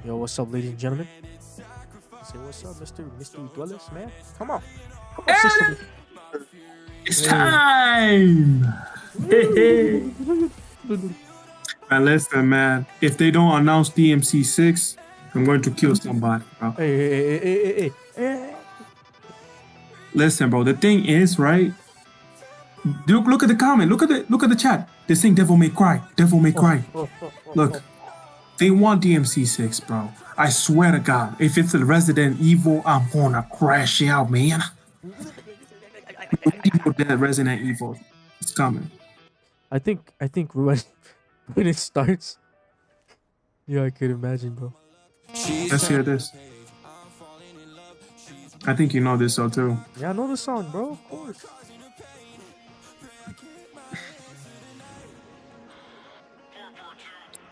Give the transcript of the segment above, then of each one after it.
Yo, what's up, ladies and gentlemen? Say what's up, Mr. Dwellers, man. Come on. Come on, sister. It's time! Hey, hey. Man, listen, man. If they don't announce DMC6, I'm going to kill somebody, bro. Hey. Listen, bro. The thing is, right? Look at the comment. Look at the chat. They saying Devil May Cry. Devil May Cry. Look, they want DMC6, bro. I swear to God, if it's a Resident Evil, I'm gonna crash out, man. That Resident Evil, it's coming. I think when it starts, yeah, I could imagine, bro. Let's hear this. I think you know this song too. Yeah, I know the song, bro. Of course.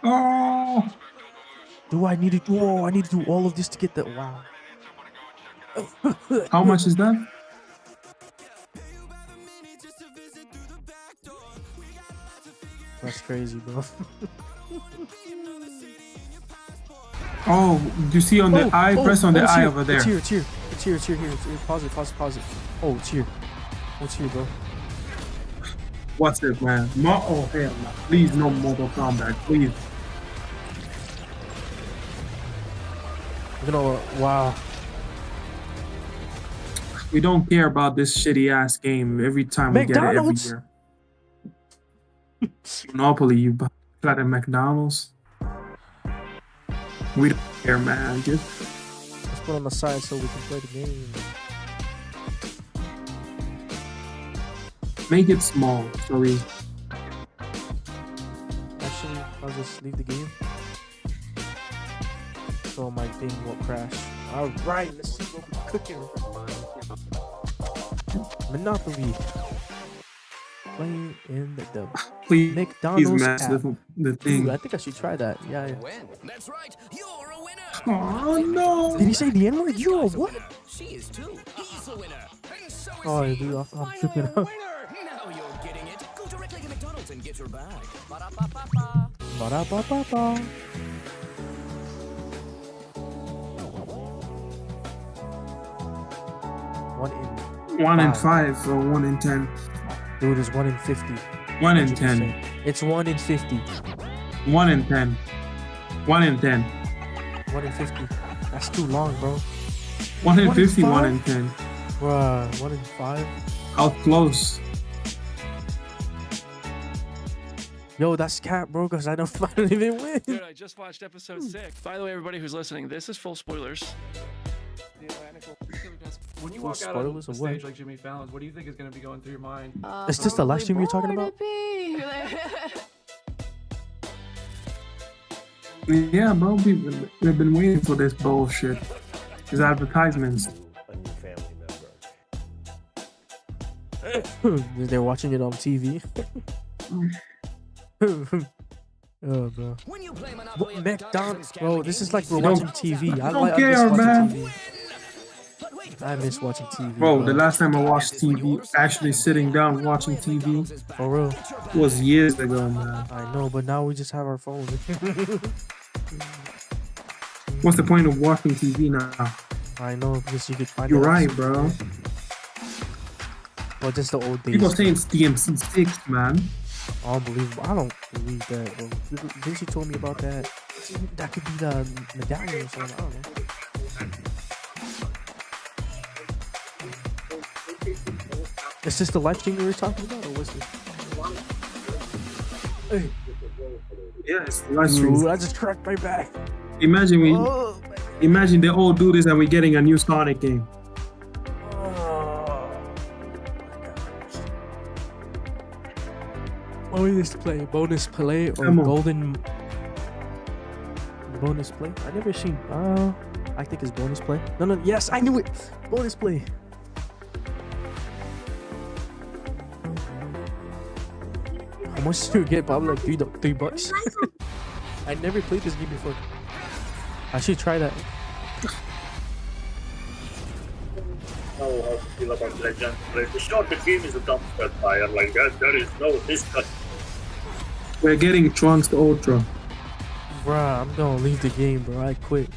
Oh, Do I need to do? Oh, I need to do all of this to get that. Wow. how much is that? That's crazy, bro. Oh, you see on the eye? Press on the eye here. over there. It's here. It's here. Pause it. Oh, it's here. What's here, bro? What's it, man? Oh, hell no. Please, no Mortal Kombat, please. You know, wow. We don't care about this shitty ass game every time we get it every McDonald's? year. Monopoly, you got at McDonald's. We don't care, man. Let's put it on the side so we can play the game. Make it small, sorry. Actually, I'll just leave the game. So my thing won't crash. Alright, let's see what we're cooking. Monopoly. Playing in the Please, McDonald's match app. the thing. Ooh, I think I should try that. Yeah. That's right. You're a winner. Oh no! Did he say the N-word? You're a what? She is too. He's a winner. And so is Oh, he. dude, I'm I'm tripping a out. winner. Now you're getting it. Go directly to McDonald's and get your bag. Ba-da-ba-ba-ba. Ba-da-ba-ba-ba. One in 5 or 1 in 10. Dude, it's 1 in 50. 1 in 100%. 10. It's 1 in 50. 1 in 10. 1 in 10. 1 in 50. That's too long, bro. 1 in 1 in 50, 1 in 5? 10. Bruh, 1 in 5? How close? Yo, that's cap, bro, because I don't even win. Dude, I just watched episode 6. By the way, everybody who's listening, this is full spoilers. When you Full walk out on spoilers the of what? stage like Jimmy Fallon's, what do you think is going to be going through your mind? Is this the live stream you're talking about? Yeah, bro, we've been waiting for this bullshit. These advertisements. They're watching it on TV. Oh, bro. When you play Monopoly at McDonald's, bro, this is like we're Don't- watching TV. I don't miss care, watching man. TV. I miss watching TV. Bro, the last time I watched TV, actually sitting down watching TV, For real. was years ago, man. I know, but now we just have our phone. What's the point of watching TV now? I know, because you could find You're it. right, bro. Well, just the old days. People saying it's DMC6, man. Unbelievable. I don't believe that, bro. Didn't you told me about that? That could be the medallion or something. I don't know. Is this the live stream we were talking about, or what's this? Hey, Yeah, it's the live stream. dude, I just cracked my back. Imagine Oh, imagine they all do this and we're getting a new Sonic game. bonus play, or Come on. golden bonus play. I never seen. I think it's bonus play. No. Yes, I knew it. Bonus play. How much do you get? Probably like $3. I never played this game before. I should try that. Know how to feel about Legend. Like, the short game is a dumpster fire. Like that, there is no discussion. We're getting Trunks to Ultra. Bruh, I'm gonna leave the game, bro. I quit.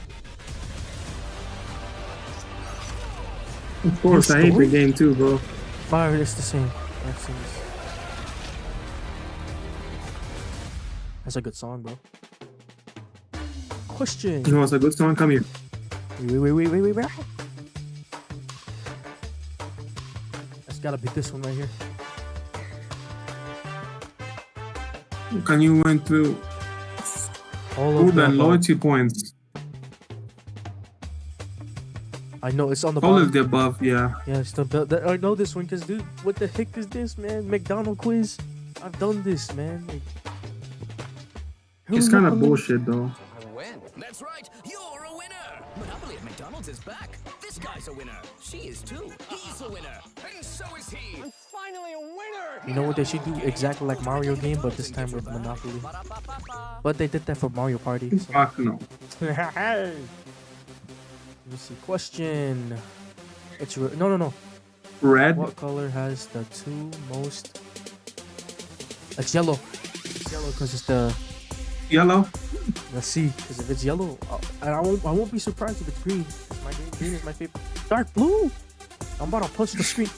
Of course, I hate the game too, bro. Fire, it's the same. That's a good song, bro. Question. You know what's a good song? Come here. Wait. That's gotta be this one right here. Can you went through All food of the and above. loyalty points? I know it's on the All bottom. of the above, yeah. Yeah, it's the I know this one because, dude, what the heck is this, man? McDonald quiz. I've done this, man. Like, It's kind of bullshit, though. Win. That's right. You're a winner. Monopoly at McDonald's is back. This guy's a winner. She is too. He's a winner. And so is he. I'm finally a winner. You know what they should do? Exactly like Mario game, but this time with Monopoly. But they did that for Mario Party. So. Fuck no. Let me see. Question. It's no. Red? What color has the two most? It's yellow. It's yellow because it's the. Yellow? Let's see. Because if it's yellow, I won't be surprised if it's green. Green is my favorite. Dark blue. I'm about to punch the screen.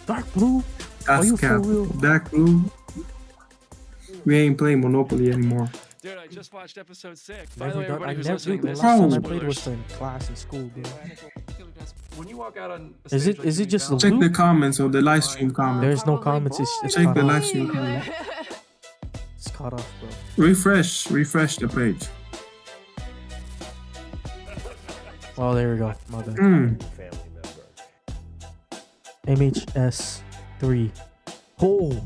Dark blue. That's you cap. for real? Dark blue. We ain't playing Monopoly anymore. Dude, I just watched episode 6. By the way, Never done. everybody I who's never. listening, The this last is time I full played was spoilers. in class in school, dude. When you walk out on a Is stage it- like is it Jimmy just Fallon, Check the Luke? comments of the live stream comments. There's no comments. It's Check cut the off. live stream comments. It's cut off, bro. Refresh the page. Oh, there we go. My bad. MHS3. Oh.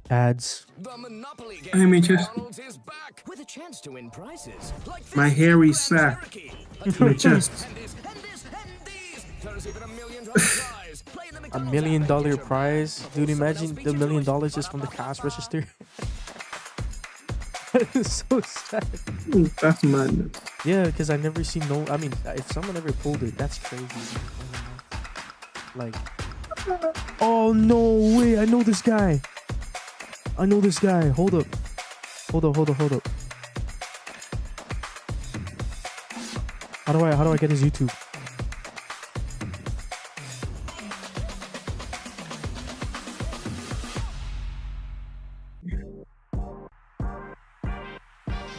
Ads. The Monopoly game Hey, at Mitchell. McDonald's is back with a chance to win prizes. Like My this hairy grand sack. Cherokee, In the chest. and this, and this, and these. There's even $1 million prize. Play in the $1 McDonald's million app and get your prize. bag. Dude, imagine Someone the else $1 million beat your just from the choice. cash register. It's so sad. That's madness. Yeah, because I've never seen no. I mean, if someone ever pulled it, that's crazy. Like, oh no way! I know this guy. Hold up. How do I get his YouTube?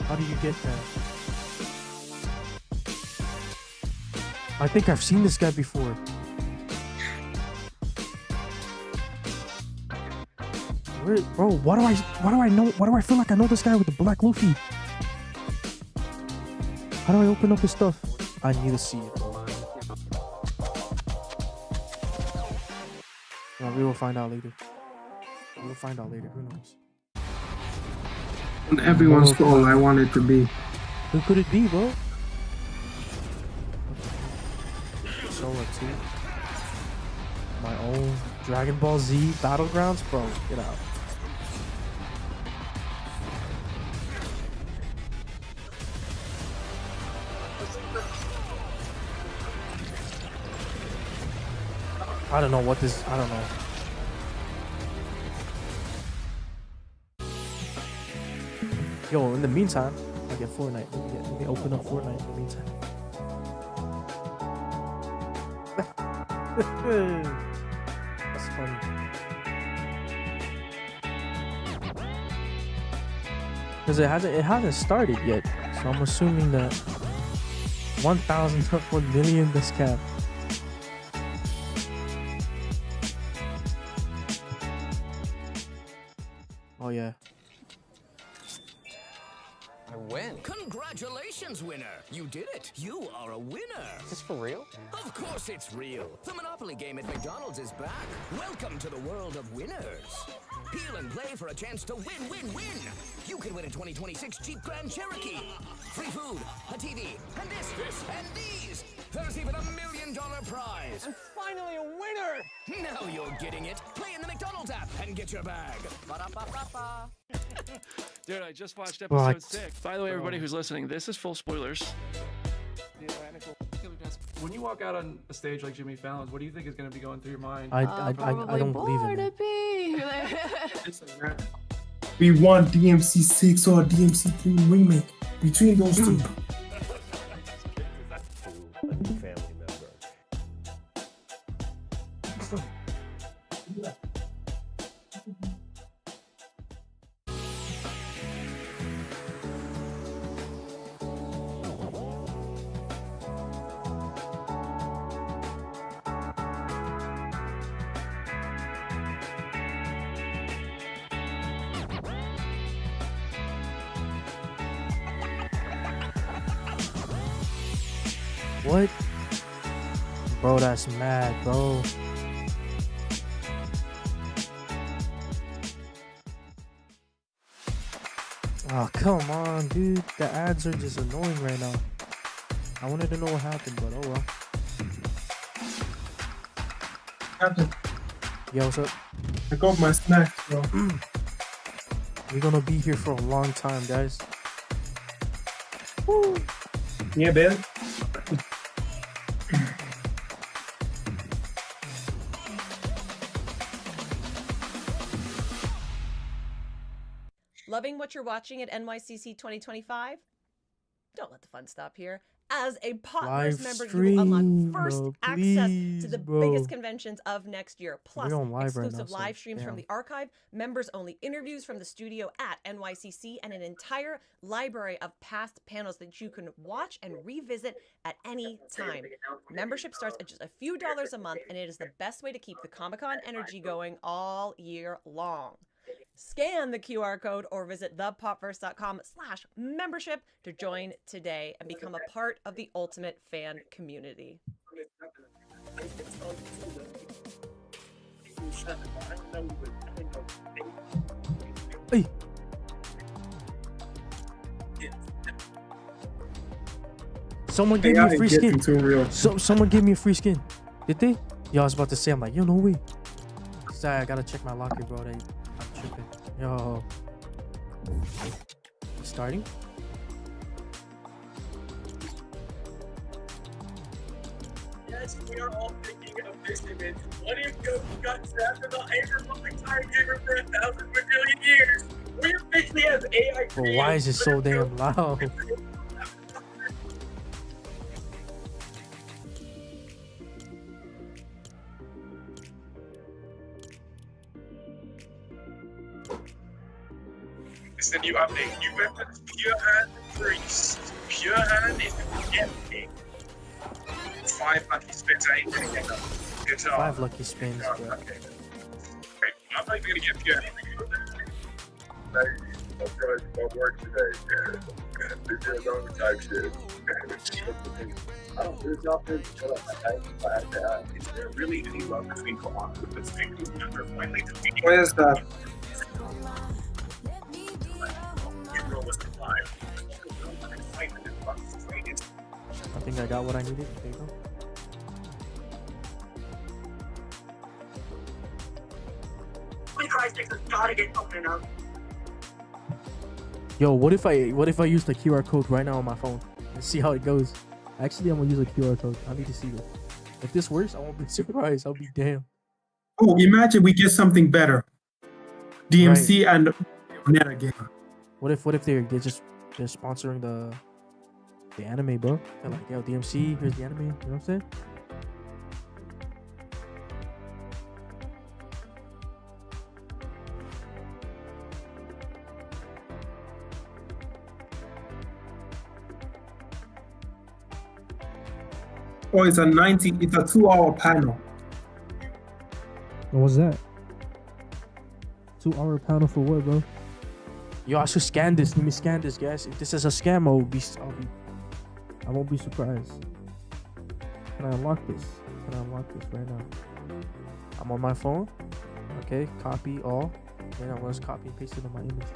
How do you get that? I think I've seen this guy before. Bro, why do I feel like I know this guy with the black Luffy? How do I open up his stuff? I need to see it. Well, we will find out later. Who knows? On everyone's goal, I want it to be. Who could it be, bro? Solo 2. My own Dragon Ball Z Battlegrounds? Bro, get out. I don't know. Yo, in the meantime, I get Fortnite. Let me open up Fortnite in the meantime. That's funny. Because it hasn't started yet, so I'm assuming that 1,000 to 1 million this cap. Oh yeah. I win. Congratulations, winner. You did it. You are a winner. Is this for real? Of course it's real. The Monopoly game at McDonald's is back. Welcome to the world of winners. Peel and play for a chance to win, win, win. You can win a 2026 Jeep Grand Cherokee. Free food, a TV, and this, and these. There's even $1 million prize. I'm finally a winner! Now you're getting it. Play in the McDonald's app and get your bag. Ba-da-ba-ba-ba. Dude, I just watched What? episode 6. By the way, everybody who's listening, this is full spoilers. when you walk out on a stage like Jimmy Fallon's, what do you think is going to be going through your mind? I don't believe in it. We want DMC6 or DMC3 remake. Between those two. Family member. What? Bro, that's mad, bro. Oh, come on, dude. The ads are just annoying right now. I wanted to know what happened, but oh well. Captain, Yo, what's up? I got my snacks, bro. We're gonna be here for a long time, guys. Yeah, man. Loving what you're watching at NYCC 2025? Don't let the fun stop here. As a Potverse member, you will unlock first access to the biggest conventions of next year. Plus, exclusive live streams from the archive, members-only interviews from the studio at NYCC, and an entire library of past panels that you can watch and revisit at any time. Membership starts at just a few dollars a month, and it is the best way to keep the Comic-Con energy going all year long. Scan the QR code or visit thepopverse.com/membership to join today and become a part of the ultimate fan community. Hey. Someone gave me a free skin. Someone gave me a free skin. Did they? Yo, I was about to say, I'm like, yo, no way. Sorry, I gotta check my locker, bro. I'm tripping. Yo. It's starting? Yes, we are all thinking of this image. What if Goku got trapped in the hyperbolic time chamber for 1,000 million years? We officially have AI. Bro, why is it so damn loud? It's the new update. New weapons, Pure Hand increase. Pure Hand is empty. 5 lucky spins. I ain't gonna get them. Good job. 5 lucky spins, bro. Okay. Wait, I'm not even gonna get Pure Hand. I'm gonna work today. This is all type shit. I don't do this often. Is there really any love between Kohan with this thing? Finally defeating. What is that? I think I got what I needed. There you go. Yo, what if I use the QR code right now on my phone and see how it goes? Actually, I'm gonna use a QR code. I need to see this. If this works, I won't be surprised. I'll be damn. Oh, imagine we get something better. DMC and Neta game. What if they're sponsoring the anime, bro? They're like, yo, DMC, here's the anime. You know what I'm saying? Oh, it's a 2-hour panel. What was that? 2-hour panel for what, bro? Yo, I should scan this. Let me scan this, guys. If this is a scam, I won't be surprised. Can I unlock this? Can I unlock this right now? I'm on my phone. Okay, copy all. Then I'm gonna just copy and paste it on my image.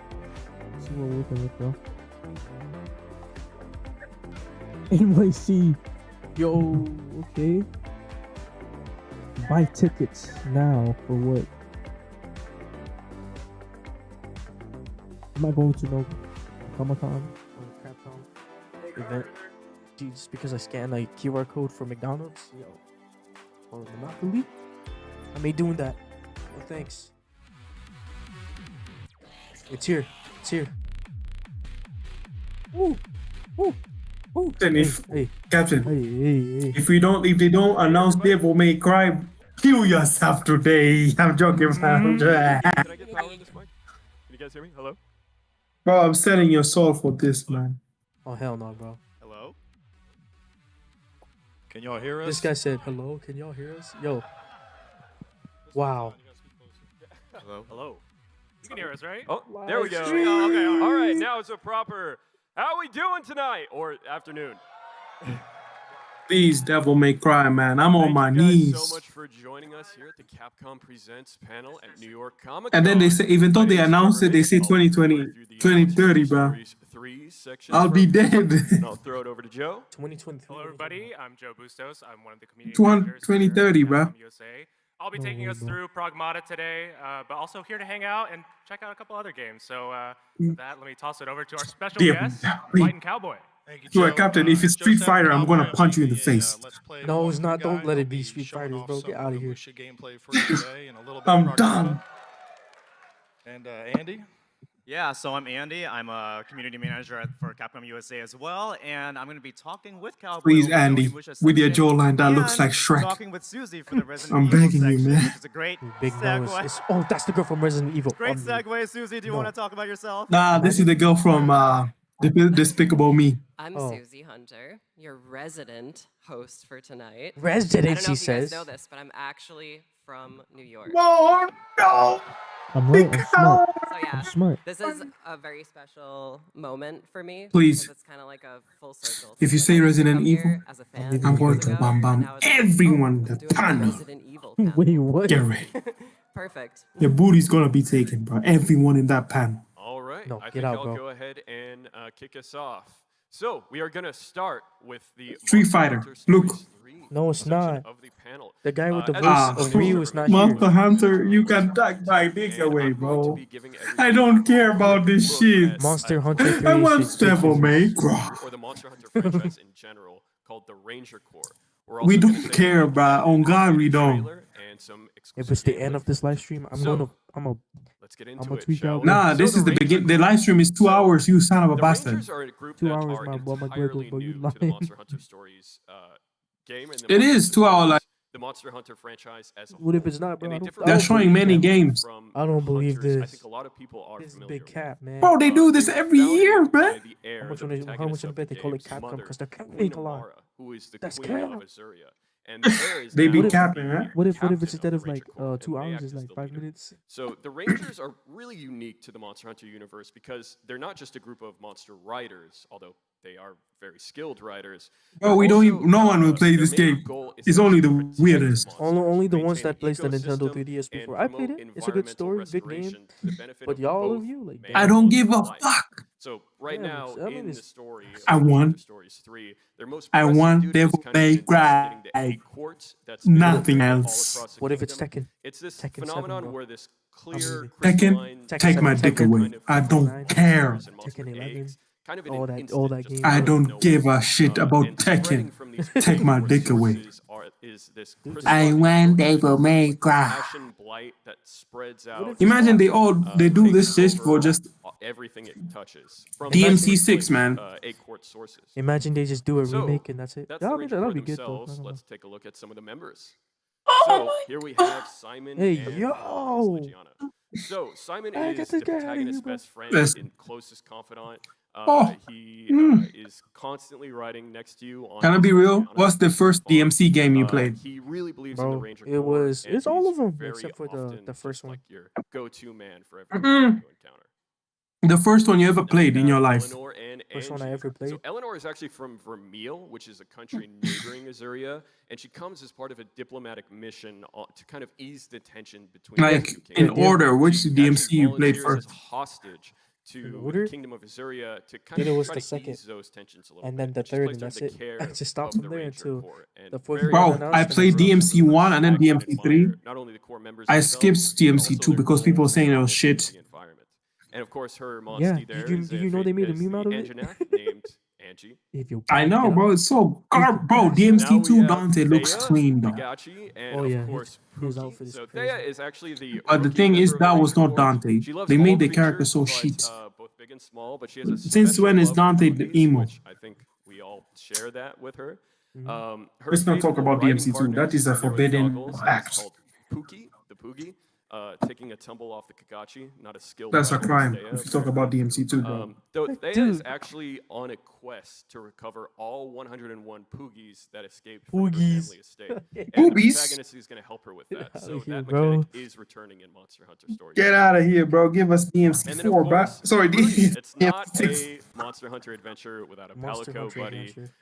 Let's see what we're working with, bro. NYC. Yo, okay. Buy tickets now for what? Am I going to no Comic-Con or Capcom event? Dude, just because I scanned a QR code for McDonald's, yo, or Monopoly, I may doing that. Well, thanks. It's here. It's here. Woo. Woo. Woo. Captain, Hey. Captain, Hey. if they don't announce Devil May Cry, kill yourself today. I'm joking, man. Can I get power in this mic? Can you guys hear me? Hello? Bro, I'm selling your soul for this, man. Oh, hell no, bro. Hello? Can y'all hear us? This guy said, hello, can y'all hear us? Yo. Wow. Hello? Hello? You can hear us, right? Oh, there we go. Oh, okay. All right, now it's a proper. How we doing tonight? Or afternoon? Please, Devil May Cry, man. I'm on my Thank you knees. guys so much for joining us here at the Capcom Presents panel at New York Comic Con. And then they say, even though they announced it, they say 2020, 2030, bro. I'll be dead. I'll throw it over to Joe. 2023. Hello, everybody. I'm Joe Bustos. I'm one of the community 2030, bro. USA. I'll be taking us through Pragmata today, but also here to hang out and check out a couple other games. So with that, let me toss it over to our special guest, Fighting Cowboy. So, Captain, if it's Street Fighter, I'm gonna punch you in the face. No, it's not. Don't let it be Street Fighters, bro. Get out of here. I'm done. And Andy? Yeah, so I'm Andy. I'm a community manager for Capcom USA as well, and I'm going to be talking with Cowboy. Please, Andy, with your jawline that looks like Shrek. Talking with Susie for the Resident I'm Evil begging you, section, man. which is a great Big nose. segue. Oh, that's the girl from Resident Evil. Great segue, Susie. Do you want to talk about yourself? Nah, this is the girl from Despicable Me. I'm Susie Hunter, your resident host for tonight. Resident, I don't know she if you guys says. know this, but I'm actually from New York. Oh, no. I'm right. I'm smart. So yeah, I'm smart. this is a very special moment for me. Please. Because it's kind of like a full circle. If you say Resident Evil, as a fan I'm going years to ago, bam and bam now it's like, everyone let's the do a panel. Resident Evil panel. Wait, what? Get ready. Perfect. Your booty's gonna be taken, bro. Everyone in that panel. All right. No, I get think out, I'll bro. go ahead and kick us off. So we are going to start with the Street Monster Fighter. Hunter Look. Stories 3 No, it's section not. of the panel. The guy with the As voice we of Ryu is not Monster here. Hunter, you can take my dick away, bro. I don't care about this shit. Monster Hunter 3 I is want shit. Devil May Cry. Or the Monster Hunter franchise in general, called the Ranger Corps. We're We also gonna don't take care, a look bro. at On God, we don't. trailer and some If exclusive it's the gameplay end of this live stream, I'm So, gonna Let's get I'm into gonna it, tweak shall out. we? Nah, So this is the Ranger begin. The Corps. live stream is 2 hours. You son of a The bastard. Rangers are a group 2 that hours, are my boy, my entirely birthday, bro. You new to the lying. Monster Hunter Stories game. And the It Monster is Hunter 2 hour Stories, live. The Monster Hunter franchise as a What if whole. it's not, bro? And I they don't- differ I They're don't showing believe many that. games. from I don't believe hunters I this. think a lot of people are This is familiar big with. cap, man. Bro, they do this They were every founded year, by man. the heir, How much the on it- how protagonist much on of bet they call it game's Capcom? mother, 'Cause they're Queen capping a lot. Amara, who is the That's queen cap. of Azuria. And the heir is They be now capping, the huh? What if captain instead the of like Ranger Corps, 2 and may hours act is as like the 5 leader. minutes? So the Rangers are really unique to the Monster Hunter universe because they're not just a group of monster riders, although they are very skilled riders. Bro, but we don't also, even. No one will play their this main game. goal is It's to only actually the protect weirdest. monsters, Only the ones maintain that plays the Nintendo ecosystem, 3DS and before. I played promote it. It's a good story, environmental good game. restoration to the benefit But of y'all both of you, like, man I and don't give a life. fuck. So right Yeah, now but, I mean, in the it's- story, of I Monster won. Hunter Stories 3, their most I pressing want duty is Devil kind of May investigating the Cry. 8 courts that's Nothing all else. across the What if it's kingdom. Tekken? It's this Tekken 7, phenomenon bro. where this I'm clear, leaving. crystalline, Tekken Take my 7, dick Tekken away. kind of I don't monster care. hunters and monster Tekken 11, eggs, kind of in all an that instant game. just I out of don't nowhere. give a shit about And spreading Tekken. from these Take my core dick away. sources is this I crystallizing want force, Devil May like Cry. passion blight that spreads out. if Imagine they all they do this taking shit for over just everything it touches. From DMC6, man. 8 court sources. Imagine they just do a So, remake and that's it. That's That'll the be, Ranger that'll Corps be good though. themselves. I don't know. Let's take a look at some of the members. Oh So here we have Simon Hey, and yo! Legiana. So Simon Hey, is get the this guy outta here, protagonist's bro. best friend Listen. and closest confidant. Oh. He Mm. is constantly riding next to you. On Can I his be real? Legiana. What's the first Fun. DMC game you played? He really believes in the Bro, Ranger it Corps, was and it's all he's of them very except for often the first just one. like your go-to man for everything Mm-mm. you encounter. The first one you ever Then we played in your have life? Eleanor and First one I Angie. ever played. So Eleanor is actually from Vermeil, which is a country neighboring Azuria, and she comes as part of a diplomatic mission to kind of ease the tension between the Like two in kingdoms. order, which She DMC actually you played volunteers first? as hostage In to order? the kingdom of Azuria to kind Then it of was try the to second. ease those tensions a little And bit. then the She's third, placed and that's under it. the care It just stopped of from the there Ranger until Corps, and the fourth very one Bro, announced I and played it's over. DMC 1 and then respect and DMC 3. admire not only the core members I themselves, skipped but DMC also 2 their because people were goals saying it and was commitment shit. to the environment. And of course, her Yeah, Monstie there did is you know they made a is meme the out of it? Anjanath named Angie. If you I back know, it bro. up. It's so If you bro. back- DMC Now we 2 have Dante looks Thea, clean though. Nagachi, and Oh, of yeah, course His outfit is So crazy. Thea is actually the. But the rookie thing is, member of that the was not Ranger Corps. Dante. She loves They all made the character creatures, so but, shit. both big and small. But she has a Since special when is love for Dante the poogies, emo? which I think we all share that with her. Her Let's not talk faithful about riding DMC2. That partners is a when they're with forbidden goggles act. is called Pookie, the Poogie, taking a tumble off the Kakashi, not a skilled That's a rider, crime. Thea, If you talk about DMC2, bro. Though Thea is actually on a quest to recover all 101 Poogies that escaped from her family estate. And the protagonist is going to help her with that. So here, that bro. mechanic is returning in Monster Hunter Stories. Get out of here, bro. Give us And then, of DMC4, bro. course, Sorry, Rudy. It's not DMC6. a Monster Hunter adventure without a Monster Palico Hunter buddy. adventure.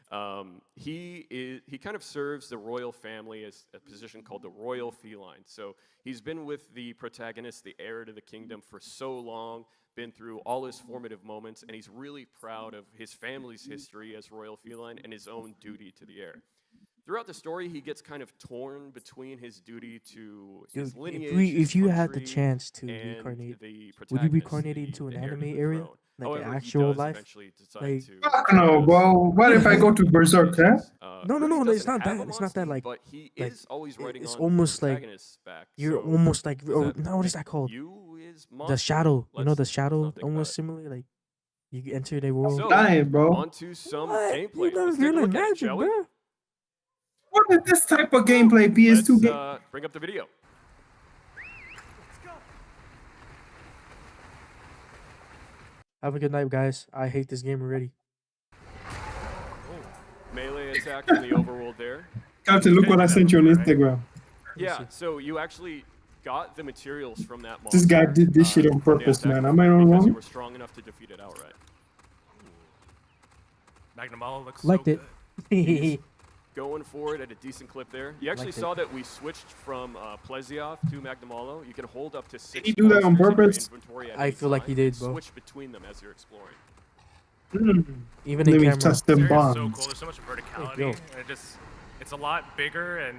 He kind of serves the royal family as a position called the royal feline. So he's been with the protagonist, the heir to the kingdom, for so long, been through all his formative moments, and he's really proud of his family's history as royal feline and his own duty to the heir. Throughout the story, he gets kind of torn between his duty to his lineage, if you had the country, chance to and reincarnate, the would you be protagonist, reincarnated into an the heir to anime the area, throne. like However, he actual does life? eventually decide Like, to Fuck no, bro. What if I go to Berserk, huh? no, Rudy it's doesn't not have that. a It's not that Monstie, like. but he like, is always writing it's on almost the like protagonist's back. you're So almost like. does Oh, that no, what is make that called? you his The Monstie? shadow. You know the Let's shadow, not think about almost it. similarly. Like you enter their world. So, Dying, bro. on to some gameplay. You never Let's take a really look at it, magic, shall we? bro. What is this type of gameplay? PS2 Let's game? bring up the video. Have a good night, guys. I hate this game already. Melee attack in the overworld there. Captain, look what I sent you on Instagram. Yeah, so you actually got the materials from that monster. This guy did this shit on from the purpose, attack man. Am I not because wrong? you were strong enough to defeat it outright. Magnamalo looks Liked so it. good. Going forward at a decent clip there. You actually Liked it. saw that we switched from Plesioth to Magnamalo. You can hold up to 6 Did he do that on monsters in your purpose? inventory at I any feel like he time, did, and bro. switch between them as you're exploring. Even Let in me camera. touch them This area is so bombs. cool. There's so much verticality. yo. And it's a lot bigger and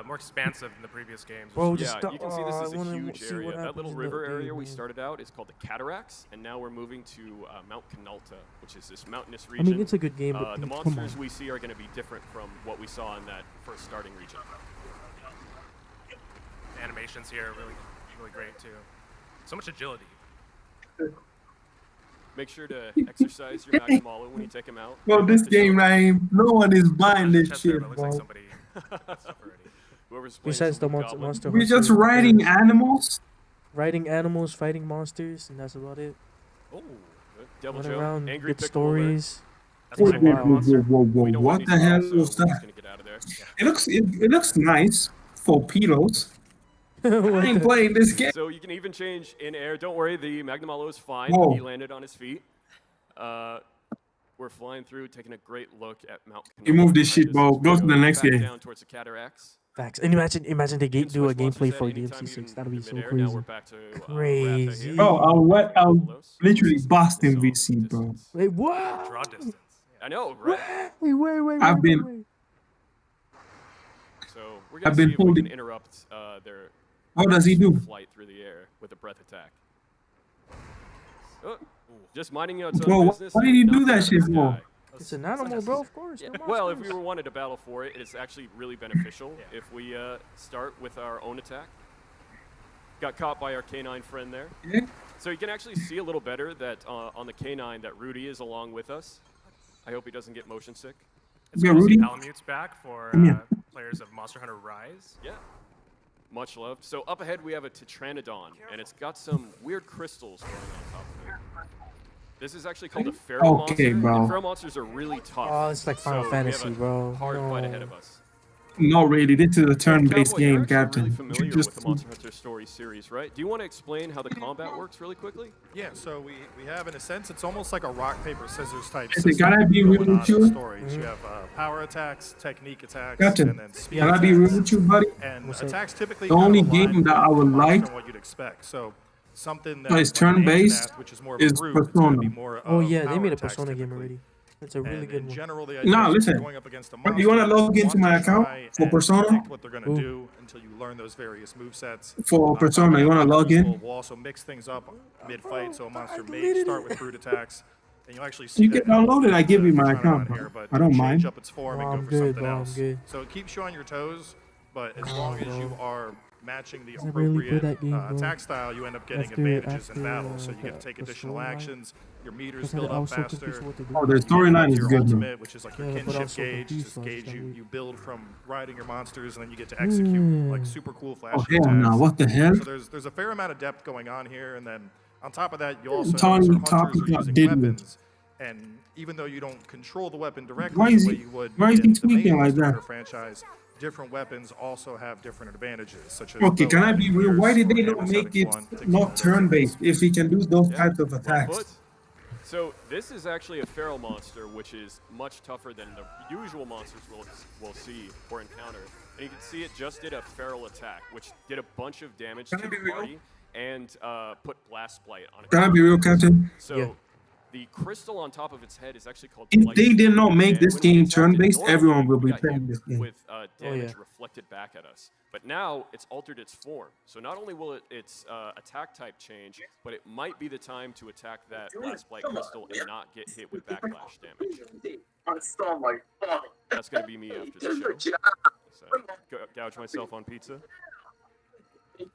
more expansive than the previous games. Bro, which is- just Yeah, stop. you can see this Oh, is I a wanna huge see what area. That happens little in river that area game, we man. started out is called the Cataracts, and now we're moving to Mount Canalta, which is this mountainous I region. mean, it's a good game, but The come monsters on. we see are going to be different from what we saw in that first starting region. The animations here are really great too. So much agility. Make sure to exercise your Magnamalo when you take him out. Bro, We'd this like to show game, man, no one is buying There's a this chest there, shit, but it looks like bro. somebody did stuff already. Whoever's playing Besides the some monster, Goblin. monster We're just Hunter riding players. animals? Riding animals, fighting monsters, and that's about it. Oh, good. Devil Run Joe, around, Angry good Piccolo alert. stories. That's Whoa, my whoa, favorite whoa, monster. whoa, whoa, We whoa. don't What want the any hell spots, so was we're that? just gonna get out of there. It looks nice for pedos. I ain't playing this game. So you can even change in air. Don't worry, the Magnamalo is fine. Whoa. He landed on his feet. We're flying through, taking a great look at Mount Canalta. You move this behind shit, us bro. as we Go to the next back game. down towards the cataracts. Facts. And imagine they You can do a switch monsters gameplay at for any time, DMC6. even That'd be in so midair. crazy. Now we're back to Ratha Crazy. here. Bro, I'll Buffaloes. literally This is bust in zone VC, bro. distance. Wait, what? Draw distance. I know, right? Wait. I've been- wait. So we're gonna I've see been if we can holding- interrupt their What does he do? flight through the air with a breath attack. Oh, just minding its own Bro, business. why did and he do knocked that it out of shit the for? sky. It's an animal, bro. Of course. Yeah. they're Well, if we monsters. were wanted to battle for it, it's actually really beneficial if we start with our own attack. Got caught by our canine friend there. Yeah. So you can actually see a little better that on the canine that Rudy is along with us. I hope he doesn't get motion sick. It's Yeah, cool to see Rudy. Palamute's back for Come here. players of Monster Hunter Rise. Yeah. Much loved. So up ahead we have a Tetranodon, and it's got some weird crystals going on top of it. This is actually called a feral Okay, monster. bro. And feral monsters are really tough. Oh, it's like Final so Fantasy, we have a bro. hard fight No. ahead of us. Not really. This is a turn-based Cowboy, you're game, actually Captain. really You familiar just with the Monster Hunter story series, right? Do you want to explain how the combat works really quickly? Yeah, so we have, in a sense, it's almost like a rock, paper, scissors type Listen, system can I be going real on with in the you? stories. You have power attacks, technique attacks, Captain, and then speed can I be real attacks. with you, buddy? And What's that? attacks typically The kind of only align game that I with would the monster like and what you'd expect. So something that that is like an turn-based Anjanath, which is more of a is brute, it's gonna Persona. be more Oh of yeah, they power made a attacks Persona game typically. already. It's a really And good in one. general, the idea Nah, is listen. you're going up against a You monster, wanna log into want my to account try for and Persona? predict what they're going to Ooh. do until you learn those various movesets. For Persona, you wanna log in? We'll also mix things up mid-fight, so a monster I may deleted start it. with brute attacks, and you'll actually see You that can download it. I give you my Trying it on account, here, bro. but I don't change mind. up its form No, and I'm go for good, something bro, I'm else. good. So it keeps you on your toes, but as long as you are matching the I'm really good appropriate at game, bro. attack style, you end up getting advantages in battle. So you get to take additional actions, your meters build up faster. Oh, the storyline is your good. ultimate, which is like your Yeah, but I'm kinship so gauge, confused, this so I just gauge gotta you build from riding your monsters, and then you get to execute like super cool flashy Oh hell no! attacks. What the hell? So there's a fair amount of depth going on here, and then on top of that, you also Tony notice that hunters are copycat using didn't. weapons, and even though you don't control the weapon directly Why is the way he- you would why is he in the tweaking main like Monster that? Hunter franchise, different weapons also have different advantages, such as Okay, can I bow be having real? Why pierce did or they hammer not make having it blunt, to keep not those turn-based if he can do those Yeah, types of well attacks? put. So this is actually a feral monster, which is much tougher than the usual monsters we'll see or encounter. And you can see it just did a feral attack, which did a bunch of damage Can to I be the real? party and put blast blight on it. Can I be real, Captain? So Yeah. the crystal on top of its head is actually called If Blight they did Stone, not make and this when we game attacked it turn-based, normally, everyone will we be got playing hit this game. with damage yeah. reflected back at us. But now it's altered its form. So not only will its attack type change, but it might be the time to attack that blast blight crystal and not get hit with backlash damage. That's gonna be me after the show. So, gouge myself on pizza.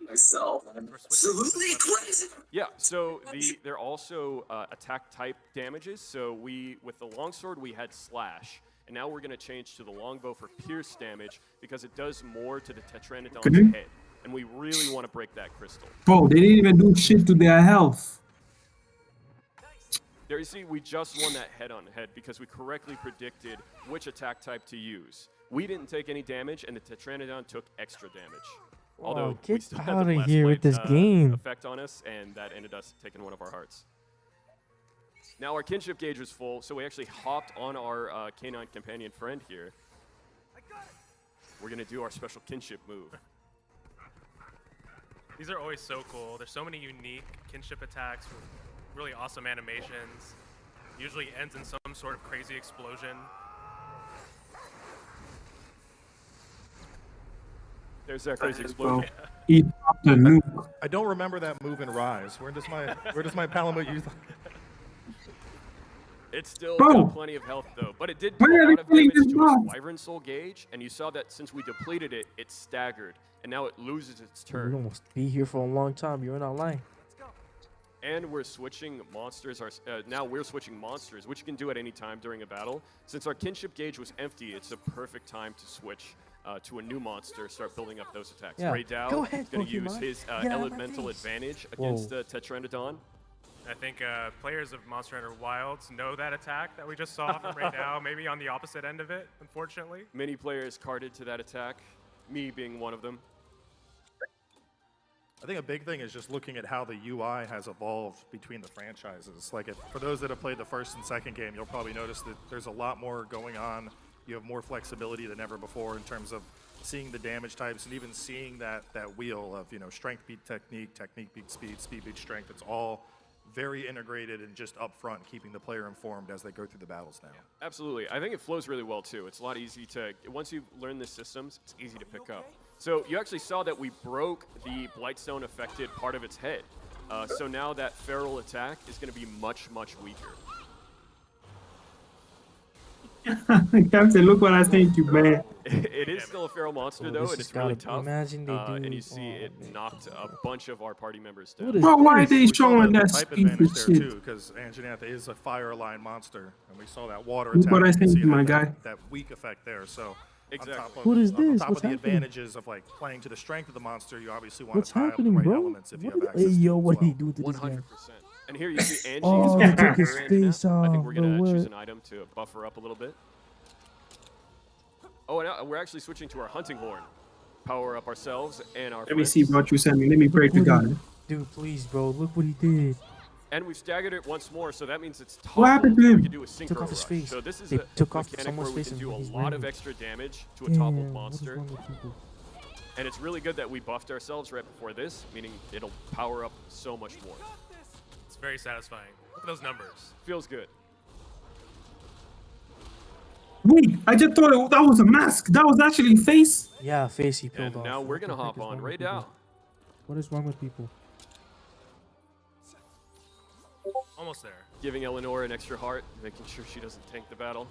Myself. Absolutely crazy. Yeah, so they're also attack type damages. So with the longsword we had slash, and now we're gonna change to the longbow for pierce damage because it does more to the Tetranodon's head, and we really want to break that crystal. Bro, they didn't even do shit to their health. There you see, we just won that head-on-head because we correctly predicted which attack type to use. We didn't take any damage, and the Tetranodon took extra damage. Although we get still had the outta blast here with blight, this game. effect on us, and that ended us taking one of our hearts. Now our kinship gauge was full, so we actually hopped on our canine companion friend here. We're gonna do our special kinship move. These are always so cool. There's so many unique kinship attacks with really awesome animations. Usually ends in some sort of crazy explosion. There's that crazy explosion. He dropped a nuke. I don't remember that move in Rise. Where does my Palamute use? It's still Bro. got plenty of health though, but it did do Why are a they lot of killing damage this to its boss? Wyvern Soul gauge, and you saw that since we depleted it, it staggered, and now it loses its We're turn. gonna be here for a long time. You're not lying. And we're switching monsters. Now we're switching monsters, which you can do at any time during a battle. Since our kinship gauge was empty, it's a perfect time to switch to a new monster, start building up those attacks. Yeah. Ray Dow Go ahead, is going to use Pokemon. his Get out of my elemental face. advantage Whoa. against the Tetranodon. I think players of Monster Hunter Wilds know that attack that we just saw from right now, maybe on the opposite end of it, unfortunately. Many players carded to that attack, me being one of them. I think a big thing is just looking at how the UI has evolved between the franchises. Like, for those that have played the first and second game, you'll probably notice that there's a lot more going on. You have more flexibility than ever before in terms of seeing the damage types and even seeing that wheel of, strength beat technique, technique beat speed, speed beat strength. It's all very integrated and just upfront, keeping the player informed as they go through the battles now. Absolutely. I think it flows really well, too. It's a lot easy to, once you learn the systems, it's easy to pick up. So you actually saw that we broke the Blightstone affected part of its head. So now that feral attack is going to be much, much weaker. Captain, look what I sent you, man. It is still a feral monster, though, this and has it's really gotta- tough. imagine they do- and you see it knocked a bunch of our party members down. What is Bro, why are they We saw showing the that type speed advantage for there shit? too, because Anjanantha is a fire line monster, and we saw that water Look attack. what I you can sent see you, my that- guy. That weak effect there. So Exactly. on top of, What is on this? top What's of the happening? advantages of like playing to the strength of the monster, you obviously want What's to tie up the happening, right bro? elements if you What have did- access hey, to yo, it as what did he well. do to this guy? 100%. And here you see Angie Oh, is he going took to his face I think off, we're bro, going to choose what? an item to buff her up a little bit. Oh, and we're actually switching to our hunting horn. Power up ourselves and our Let me see friends. what you sent me. Let me pray to Look what God. Dude, please, bro. Look what he did. And we've staggered it once more, so that means it's toppled. What happened to him? We can do a synchro Took off his rush. face. So this is They a took off mechanic someone's where we face can and do a he's lot of running. extra damage to a Damn, toppled what is monster. wrong with people? And it's really good that we buffed ourselves right before this, meaning it'll power up so much more. It's very satisfying. Look at those numbers. Feels good. Wait, I just thought that was a mask. That was actually face. Yeah, face he peeled And off. now we're What going to the heck hop is on wrong Ray with people? Dow. What is wrong with people? Almost there. Giving Eleanor an extra heart, making sure she doesn't tank the battle.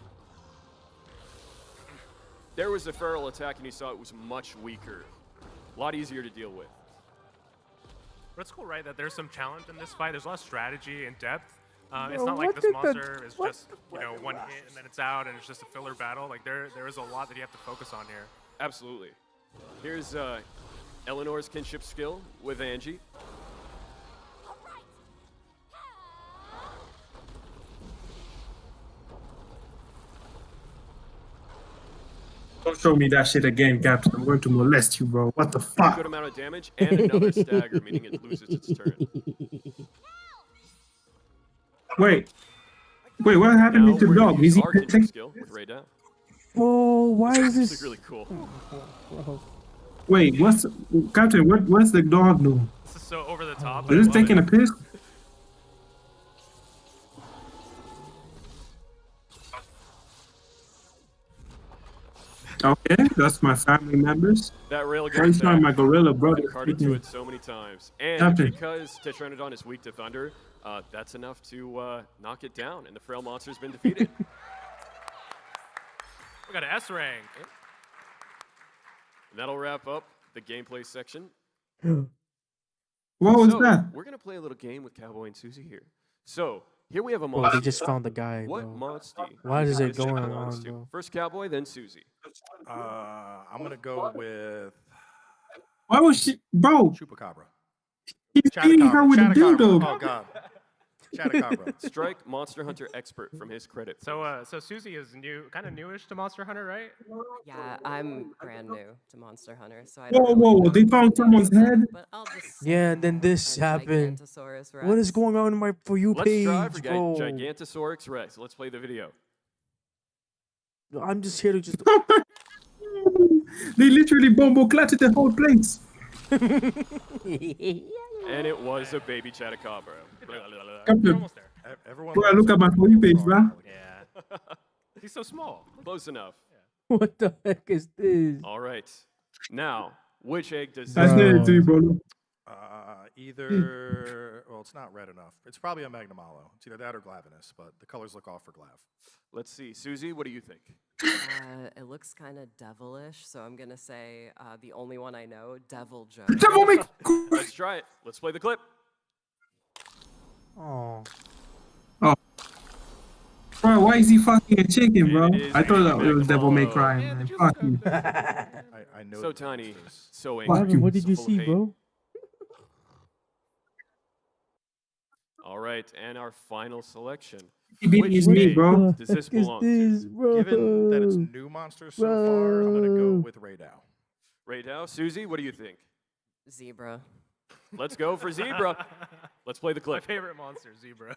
there was a feral attack and you saw it was much weaker. A lot easier to deal with. But it's cool, right, that there's some challenge in this fight. There's a lot of strategy and depth. It's Bro, not like what this did monster is what just, one hit and then it's out and it's just a filler battle. Like, there is a lot that you have to focus on here. Absolutely. Here's Eleanor's kinship skill with Angie. Don't show me that shit again, Captain. I'm going to molest you, bro. What the fuck? Good amount of damage and another stagger, meaning it loses its turn. Wait, what happened Now with the we're gonna dog? use Is he our kinship skill with Ray down. Whoa, why is It's this? really cool. Wait, Captain? What's the dog doing? This is so over the top. Is this taking a piss? Okay, that's my family members. That railgun That's not attack, my gorilla brother. I've carded to it so many times. And Captain. because Tetranodon is weak to thunder, that's enough to knock it down, and the frail monster's been defeated. We got an S rank. And that'll wrap up the gameplay section. What was that? We're going to play a little game with Cowboy and Susie here. So, here we have a Bro, monster. they just found the guy, What bro. monster? Why is it this chick going belongs on, to? bro? First Cowboy, then Susie. I'm gonna go with Why was she, bro? Chupacabra. He's beating her with a dildo. Oh God. Chupacabra. Strike Monster Hunter expert from his credit. So Susie is kind of newish to Monster Hunter, right? Yeah, I'm brand new to Monster Hunter, so I Whoa, don't really whoa! know They found someone's head. but I'll just Yeah, and then this happened. Gigantosaurus What is Rex. going on in my For You Let's page, try for bro? Gigantosaurus Rex. Let's play the video. I'm just here to just. They literally bombo-clatted the whole place. And it was a baby Chupacabra. Captain, Almost there. Everyone. bro, look at my For You page, bro. Yeah. He's so small. Close enough. What the heck is this? All right. Now, which egg does I this said it to you, bro. Either well, it's not red enough. It's probably a Magnamalo. It's either that or Glavenus, but the colors look off for Glav. Let's see. Susie, what do you think? It looks kind of devilish, so I'm gonna say the only one I know, Devil Joe. Devil me. Let's try it. Let's play the clip. Oh. Bro, why is he fucking a chicken, bro? It is I thought that a was Devil May Magnamalo. Cry, man. Fuck you. I know. So the tiny, monsters. so Fuck angry. you. What did you so full of see, hate. bro? All right, and our final selection. He beat Which his meat, egg bro. does this Heck is belong to? this, bro? Given that it's new monsters so far, I'm gonna go with Raydao. Right now, Susie, what do you think? Zebra. Let's go for Zebra. Let's play the My clip. favorite monster, Zebra.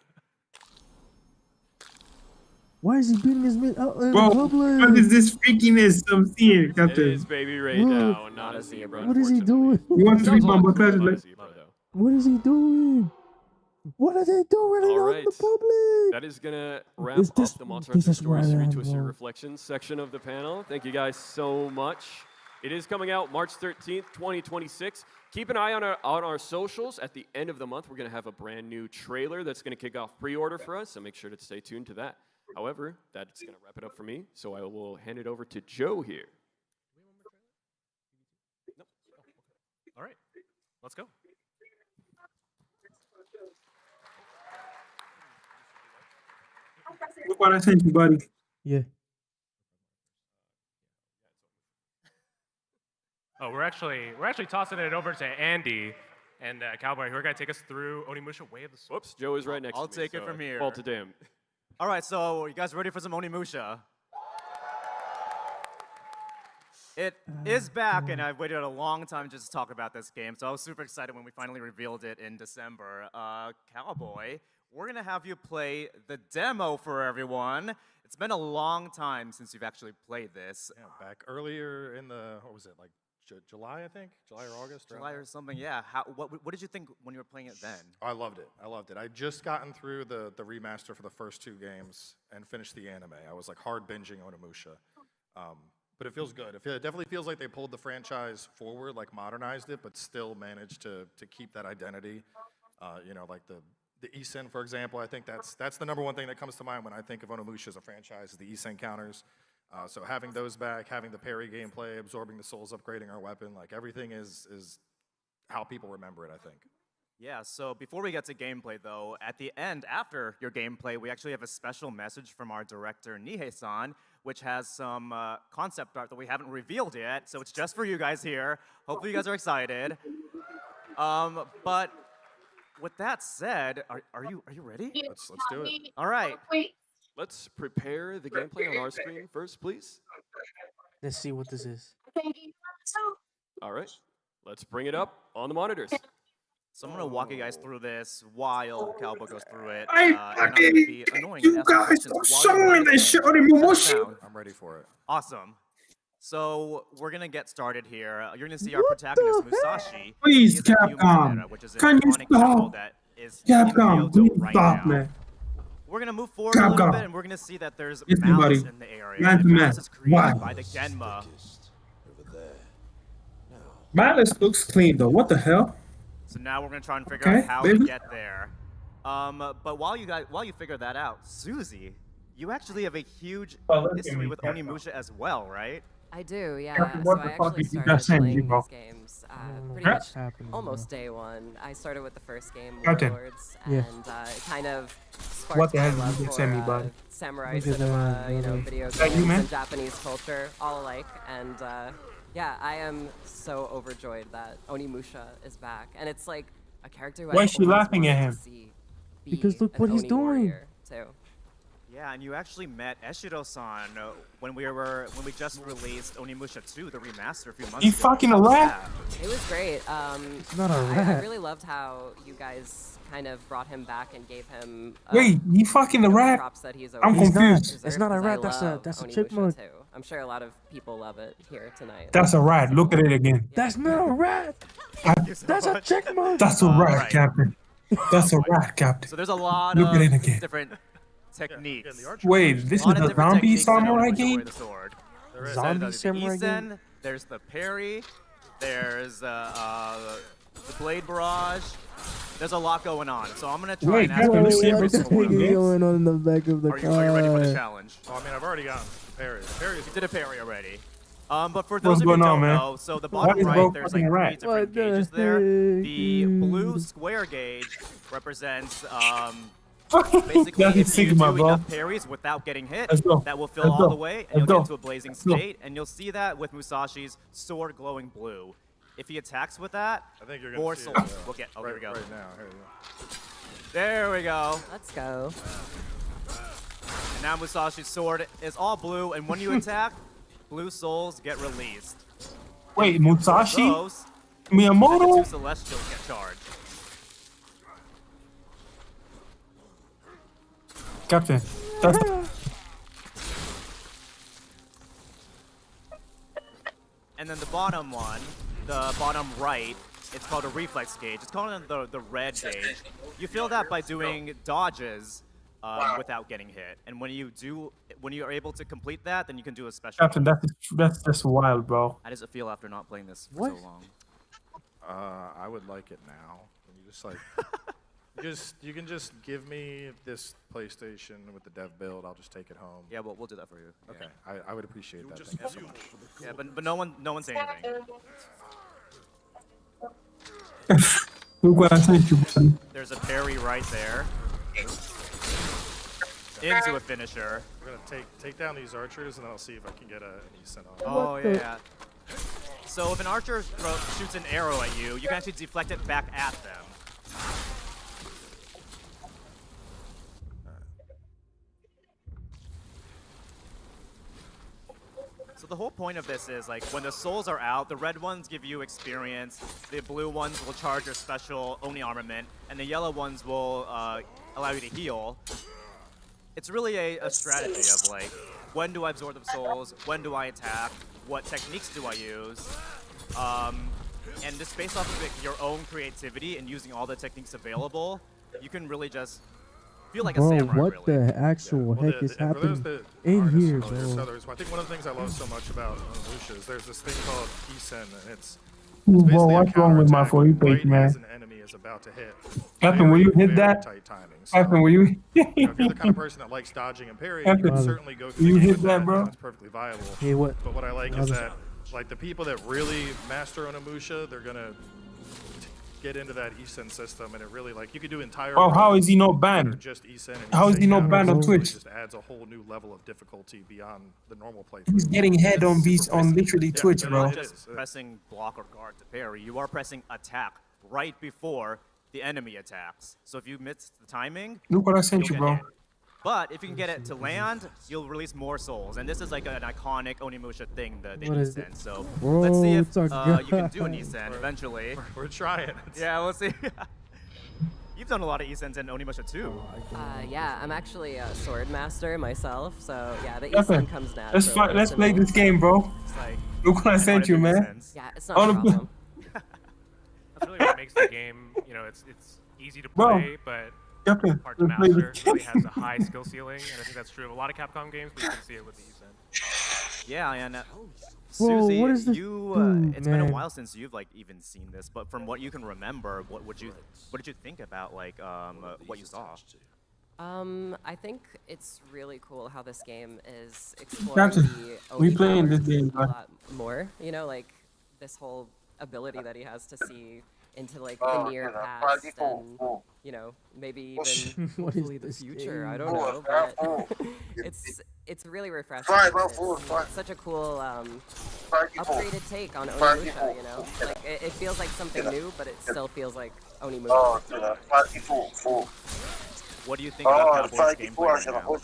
Why is he beating his man out in Bro, public? what is this freakiness I'm seeing, It Captain? is Baby Ray now, not a zebra. What is he doing? You want to Sounds be a lot bombo-clatted cooler like? than a zebra, though. What is he doing? What are they doing All out in right. the public? That is gonna wrap Is this- up the Monster this Hunter is where Stories I 3 am, Twisted bro. Reflections section of the panel. Thank you guys so much. It is coming out March 13th, 2026. Keep an eye on our socials. At the end of the month, we're going to have a brand new trailer that's going to kick off pre-order for us, so make sure to stay tuned to that. However, that's going to wrap it up for me, so I will hand it over to Joe here. All right, let's go. Look what I sent you, buddy. Yeah. Oh, we're actually tossing it over to Andy and Cowboy, who are gonna take us through Onimusha Way of the Sword. Whoops, Joe is right next I'll to me. take it so from here. Fault to damn. All right, so you guys ready for some Onimusha? It is back, and I've waited a long time just to talk about this game, so I was super excited when we finally revealed it in December. Cowboy, we're gonna have you play the demo for everyone. It's been a long time since you've actually played this. Yeah, back earlier in the what was it like July, I think, July or August. around July there? or something, yeah. What did you think when you were playing it then? Oh, I loved it. I loved it. I just gotten through the remaster for the first 2 games and finished the anime. I was like hard binging Onimusha. But it feels good. It definitely feels like they pulled the franchise forward, like modernized it, but still managed to keep that identity. You know, like the Isen, for example. I think that's the number one thing that comes to mind when I think of Onimusha as a franchise, is the Isen counters. So having those back, having the parry gameplay, absorbing the souls, upgrading our weapon, like everything is how people remember it, I think. Yeah, so before we get to gameplay though, at the end, after your gameplay, we actually have a special message from our director, Nihei-san, which has some concept art that we haven't revealed yet, so it's just for you guys here. Hopefully you guys are excited. But with that said, are you ready? Let's do it. All right. Let's prepare the gameplay on our screen first, please. Let's see what this is. All right, let's bring it up on the monitors. So I'm gonna walk you guys through this while Cowboy goes through it. I and I'm gonna be annoying You and ask guys questions are while showing you're this shit on emotion. I'm ready for it. Awesome. So we're gonna get started here. You're gonna see our protagonist Musashi. Please, He is a human Capcom. Chimera, which is an Can you iconic battle stop? that is in Capcom, Kyoto please right stop, now. man. We're gonna move forward a little Capcom. bit, and we're gonna see that there's Yes, malice buddy. in the area. Man And to malice man. is created Why? by the Genma. Malice looks clean though. What the hell? So now we're gonna try and figure Okay, out how baby. to get there. But while you figure that out, Susie, you actually have a huge Oh, look at history me, with Capcom. Onimusha as well, right? I do, yeah. Captain, So what I the fuck actually did you started guys send me, playing bro? these games know pretty what's much happening, bro. almost day one. I started with the first game, Captain. Warlords, Yeah. and it kind of sparked What the my hell did love you send me, for bud? samurai Look at cinema, that, you know, brother. video that you, games man? and Japanese culture, all alike. And yeah, I am so overjoyed that Onimusha is back, and it's like a character who Why I've is she always laughing at wanted him? to see be Because look an what he's Oni doing. warrior, too. Yeah, and you actually met Eshiro-san when we just released Onimusha 2, the remaster a few months You ago. fucking How a was rat? that? It was great. not a I rat. really loved how you guys kind of brought him back and gave him Wait, you fucking a you know, the rat? props that he's I'm always He's not. confused. It's deserved, not a 'cause I rat. That's a love that's a Onimusha chipmunk. too. I'm sure a lot of people love it here tonight. That's a rat. Look at it again. That's not a rat. Thank you so That's a much. chipmunk. That's a rat, Right. Captain. That's a rat, Captain. So there's a lot Look at it of again. different techniques. Again, the archer Wait, position- this A lot is of a different zombie techniques in samurai Onimusha game? with the sword. There is. Zombie There's the samurai game? Isen, there's the parry, there's the blade barrage. There's a lot going on. So I'm gonna try Wait, and ask Captain, you this to is give every us a single one of game? these. going on in the back of the Are you ready for the challenge? Oh, I mean, I've already gotten parry. The parry is You did a parry already. But for those What's of you who going on, don't man? know, so the Why bottom is right, Bo there's fucking like a rat? 3 different What the gauges there. The heck, blue dude? square gauge represents Basically, basically if you Sigma, do bro. enough parries without getting hit, Let's go. that will fill Let's all go. the way, and Let's you'll go. get into a blazing Let's go. state, and you'll see that with Musashi's sword glowing blue. If he attacks with that, I think you're gonna more see souls it, will get. Oh, right, here we go. Right now, here we go. There we go. Let's go. And now Musashi's sword is all blue, and when you attack, blue souls get released. Wait, Musashi? Those, then the Miyamoto? 2 Celestials get charged. Captain, that's And then the bottom one, the bottom right, it's called a reflex gauge. It's called the red gauge. You feel that by doing dodges without getting hit. And when you are able to complete that, then you can do a special. Captain. That's just wild, bro. How does it feel after not playing this for What? so long? I would like it now. Can you just like, you can just give me this PlayStation with the dev build. I'll just take it home. Yeah, we'll do that for you. Yeah. Okay, I would appreciate that. Thank you so much. Yeah, but no one say anything. Look what I sent you, buddy. There's a parry right there. Into a finisher. We're gonna take down these archers, and then I'll see if I can get an Isen on. Oh yeah. So if an archer shoots an arrow at you, you can actually deflect it back at them. So the whole point of this is, like, when the souls are out, the red ones give you experience, the blue ones will charge your special Oni armament, and the yellow ones will allow you to heal. It's really a strategy of, like, when do I absorb the souls, when do I attack, what techniques do I use, and just based off of like, your own creativity and using all the techniques available, you can really just feel like a Bro, samurai, what really. the actual Well, heck is for those happening that in aren't as here, familiar as bro? others, I think one of the things I love so much about Onimusha is there's this thing called Isen, and it's Whoa, what's wrong with my For You page, right man? as an enemy is about to hit. Captain, will you hit Very that? tight timing. So, Captain, will you? if you're the kind of person that likes dodging and parrying, you can Captain, certainly go through you the game hit with that, that, bro? and it's perfectly viable. Hey, what? But what I like is that, like, the people that really master Onimusha, they're gonna get into that Isen system, and it really, like, you could do entire. Bro, how runs is he not that banned? are just Isen and How is Isen he not down. banned on It really Twitch? just adds a whole new level of difficulty beyond the normal playthrough. He's getting head on these on literally Twitch, You're bro. not just pressing block or guard to parry. You are pressing attack right before the enemy attacks. So if you miss the timing, Look what I sent you'll you, get bro. hit. But if you can get it to land, you'll release more souls. And this is like an iconic Onimusha thing, the What is Isen. So Bro, let's see if it's a you can do guy. an Isen eventually. We're trying. Yeah, we'll see. You've done a lot of Isens in Onimusha too. Yeah, I'm actually a sword master myself, so yeah, the Captain, Isen comes naturally. let's play this game, bro. It's like, Look what I sent you, man. Yeah, it's not a problem. That's really what makes the game, you know, it's easy to Bro, play, but Captain, hard to let's play master. this It really has a high skill ceiling, and I think that's true of a lot of Capcom games, but you can see it with the Isen. Yeah, and Whoa, Susie, what is this you dude, it's been a man? while since you've like even seen this, but from what you can remember, what did you think about like what you saw? I think it's really cool how this game is exploring Captain, the we OG playing this powers game, a bro. lot more. You know, like this whole ability that he has to see into like the near past and you know maybe even What is hopefully the this future. game? I don't know, but it's really refreshing. It's such a cool upgraded take on Onimusha. You know, like it feels like something new, but it still feels like Onimusha. What do you think about Cowboy's gameplay right now?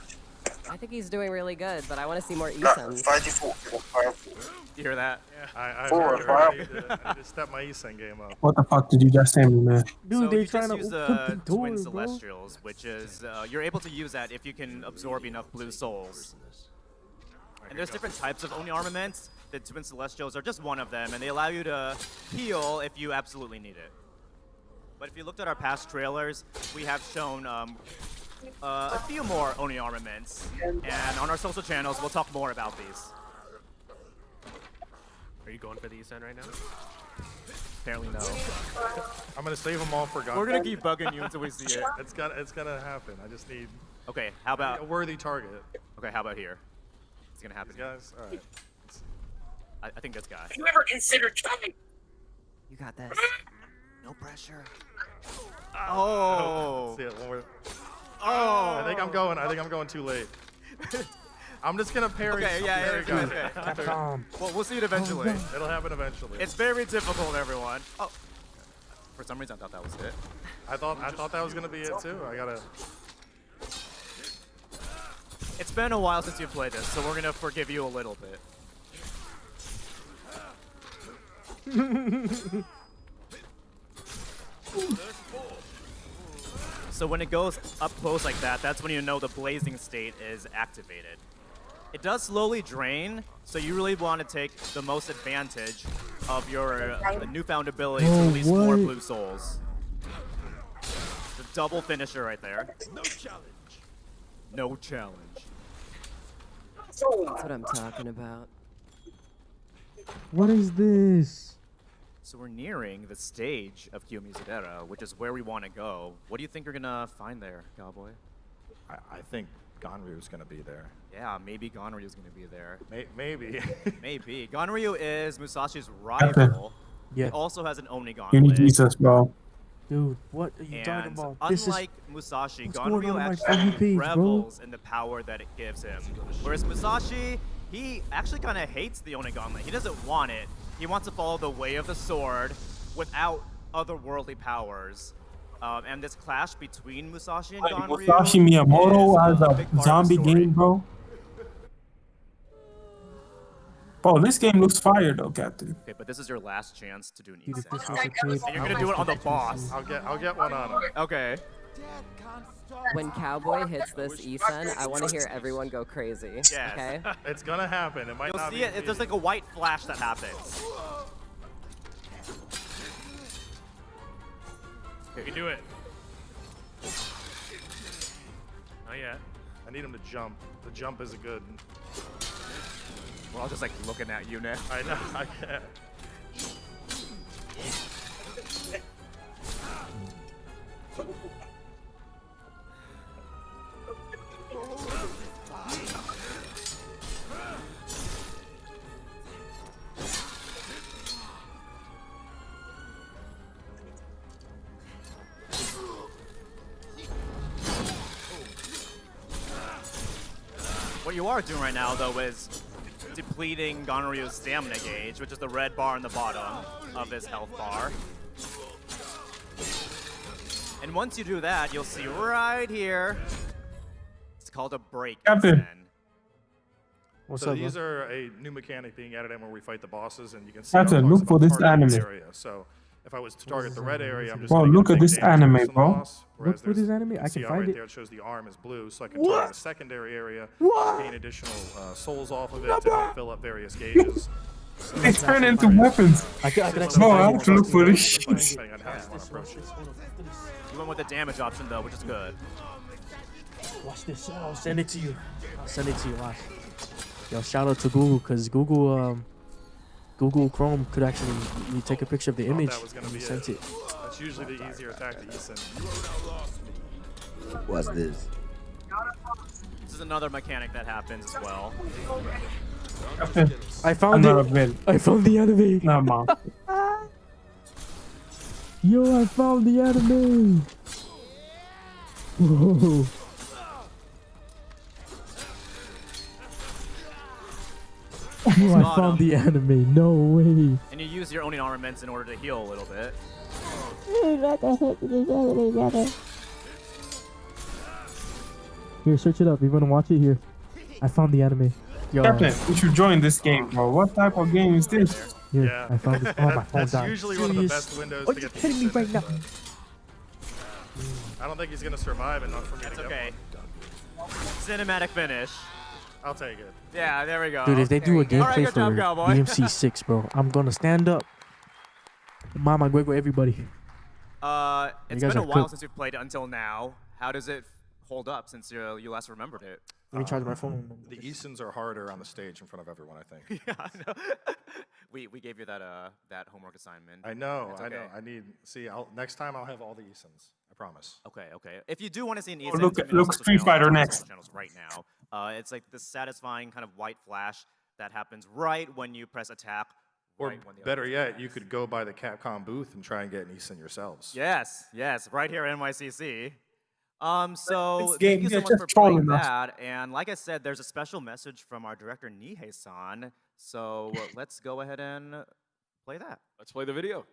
I think he's doing really good, but I want to see more Isens. You hear that? I heard it. I need to step my Isen game up. What the fuck did you just send me, man? Dude, So they you trying just to use open the the door, Twin bro. Celestials, which is you're able to use that if you can absorb enough blue souls. And there's different types of Oni armaments. The Twin Celestials are just one of them, and they allow you to heal if you absolutely need it. But if you looked at our past trailers, we have shown a few more Oni armaments, and on our social channels, we'll talk more about these. Are you going for the Isen right now? Apparently no. I'm gonna save them all for God. We're gonna keep bugging you until we see it. It's gonna happen. I just need Okay, how about a worthy target. Okay, how about here? It's gonna happen. These guys, all right. I think this guy. You ever considered trying? You got this. No pressure. Oh. See it one more. Oh. I think I'm going too late. I'm just gonna parry. Okay, yeah, parry yeah, guys. okay. Capcom. Well, we'll see it eventually. It'll happen eventually. It's very difficult, everyone. Oh. For some reason, I thought that was it. I thought that was gonna be it too. I gotta. It's been a while since you've played this, so we're gonna forgive you a little bit. So when it goes up close like that, that's when you know the blazing state is activated. It does slowly drain, so you really want to take the most advantage of your newfound ability to release more blue souls. The double finisher right there. No challenge. No challenge. That's what I'm talking about. What is this? So we're nearing the stage of Kiyomiya Zedera, which is where we want to go. What do you think you're gonna find there, Cowboy? I think Ganryu's gonna be there. Yeah, maybe Ganryu's gonna be there. Maybe. Maybe. Ganryu is Musashi's rival. Yeah. He also has an Oni You need gauntlet. Jesus, bro. Dude, what are you And talking about? unlike Musashi, what's going on Ganryu on my actually fucking page, bro? revels in the power that it gives him. Whereas Musashi, he actually kind of hates the Oni gauntlet. He doesn't want it. He wants to follow the way of the sword without otherworldly powers. And this clash between Musashi and Ganryu Musashi Miyamoto is as big a part of zombie the story. game, bro. Bro, this game looks fire though, Captain. Okay, but this is your last chance to do an Dude, if Isen. this was a kid, And you're gonna do it on the boss. I'll get one on him. Okay. When Cowboy hits this Isen, I want to hear everyone go crazy. Yes. Okay? It's gonna happen. It might You'll not see be. it. There's like a white flash that happens. You can do it. Not yet. I need him to jump. The jump isn't good. We're all just like looking at you, Nick. I know. I can't. What you are doing right now, though, is depleting Gonryu's stamina gauge, which is the red bar in the bottom of his health bar. And once you do that, you'll see right here, it's called a break. Captain. What's so up, these bro? are a new mechanic being added in where we fight the bosses, and you can see how it Captain, talks look for about this targeting anime. area. So if I was to target the red area, I'm just Bro, going to look get a at big this damage anime, boost on the bro. boss, Look whereas for there's- this anime. you I can see can how find right it. there it shows the arm is blue, so I can What? target a secondary area, What? gain additional souls off of it to help fill up various gauges. So They turn into weapons. I can actually Bro, I find have it. to look for this shit. depending on how you want to approach it. You went with the damage option, though, which is good. Watch this. I'll send it to you. I'll send it to you. Watch. Yo, shout out to Google, because Google Chrome could actually you take a picture of the image That was going to and be sent it. That's usually the easier attack to Eason. What's this? This is another mechanic that happens as well. I found it. I found the anime. Nah, mom. Yo, I found the anime. Whoa. Yo, I found the anime. No way. And you use your own armaments in order to heal a little bit. Here, search it up. You want to watch it? Here. I found the anime. Yo. Captain, you should join this game, bro. What type of game is this? Here, Yeah. I found it. Oh, my phone That's died. usually one of the Serious? best windows Are to you get the kidding me Eason right in, now? but I don't think he's going to survive enough for me That's to get okay. one. Cinematic finish. I'll take it. Yeah, there we go. Dude, if they do a All right, gameplay good job, for Cowboy. DMC6, bro, I'm gonna stand up. Mama, Gwego, everybody. It's guys been a are while cooked. since you've played it until now. How does it hold up since you last remembered it? Let me charge my phone. The Easons are harder on the stage in front of everyone, I think. Yeah, I know. we gave you that that homework assignment. I know, It's I okay. know. I need, see, next time I'll have all the Easons. I promise. Okay, okay. If you do want to see an Oh, Eason, look, Street Fighter next. channels right now. It's like this satisfying kind of white flash that happens right when you press attack. Or right when the better yet, you could go by the Capcom booth and try and get an Eason yourselves. Yes, yes, right here at NYCC. So This game, thank you so yeah, much just for playing trolling us. that. And like I said, there's a special message from our director Nihei-san. So let's go ahead and play that. Let's play the video.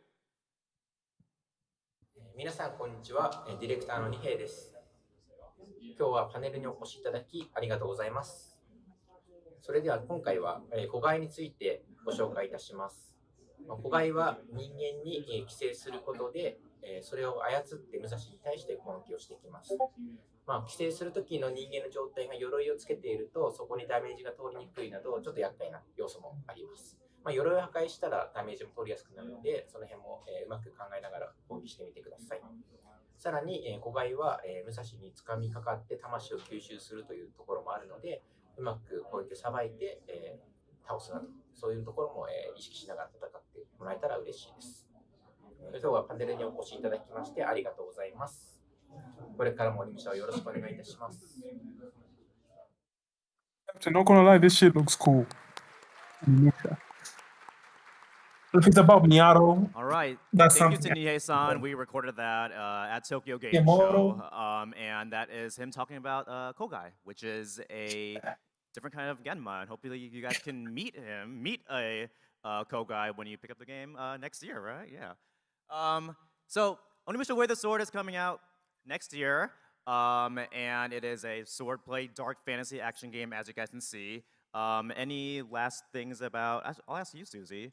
皆さんこんにちは、ディレクターの二平です。今日はパネルにお越しいただきありがとうございます。それでは今回は子飼いについてご紹介いたします。子飼いは人間に寄生することでそれを操って武蔵に対して攻撃をしていきます。寄生する時の人間の状態が鎧をつけているとそこにダメージが通りにくいなどちょっと厄介な要素もあります。鎧を破壊したらダメージも通りやすくなるのでその辺もうまく考えながら攻撃してみてください。さらに子飼いは武蔵に掴みかかって魂を吸収するというところもあるのでうまく攻撃をさばいて倒すなどそういうところも意識しながら戦ってもらえたら嬉しいです。今日はパネルにお越しいただきましてありがとうございます。これからも鬼武者をよろしくお願いいたします。 Captain, not gonna lie, this shit looks cool. If it's about Miyato, All right. that's Thank you something. to Nihei-san. We recorded that at Tokyo Game Yeah, Show. And that is him talking about Kogai, which is a different kind of Genma. And hopefully you guys can meet a Kogai when you pick up the game next year, right? Yeah. So Onimusha Where the Sword is coming out next year. And it is a swordplay dark fantasy action game, as you guys can see. Any last things about... I'll ask you, Susie.